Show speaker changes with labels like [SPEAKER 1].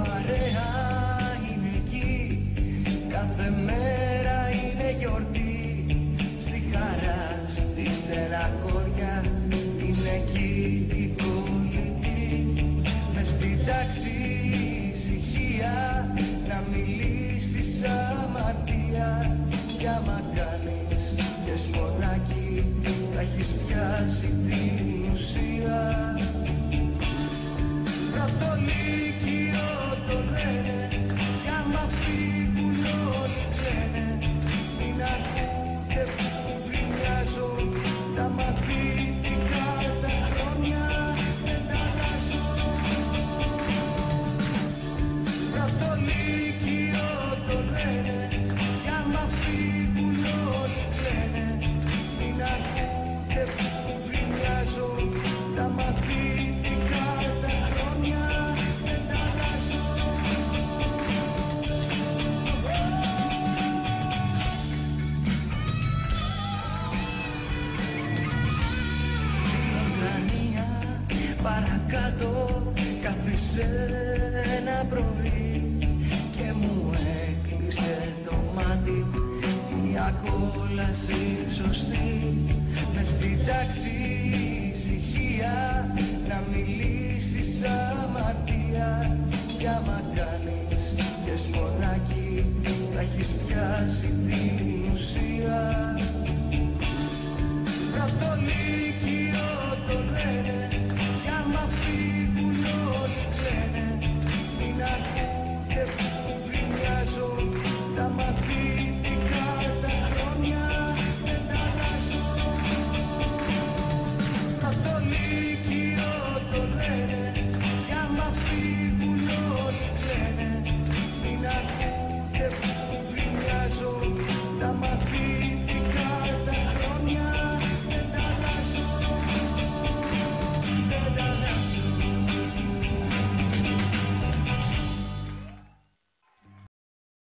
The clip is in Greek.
[SPEAKER 1] παρέα είναι εκεί, κάθε μέρα είναι γιορτή. Στη χαρά, στη στεναχώρια είναι εκεί η κολλητή. Μες στην τάξη ησυχία, να μιλήσεις αμαρτία. Κι άμα κάνεις και σπονάκι, θα έχεις πιάσει την ουσία. Πρωτολύκειο το λένε, κι άμα φύγουν όλοι κλαίνε. Μην ακούτε που γκρινιάζω, τα μαθητικά τα χρόνια δεν τα αλλάζω. Πρωτολύκειο το λένε, κι άμα φύγουν όλοι κλαίνε. Μην ακούτε που γκρινιάζω, τα μαθητικά τα χρόνια δεν τα αλλάζω. Ουκρανία παρακάτω κάθισε ένα πρωί και μου έκλεισε το μάτι μια κόλαση σωστή. Μες στην τάξη ησυχία,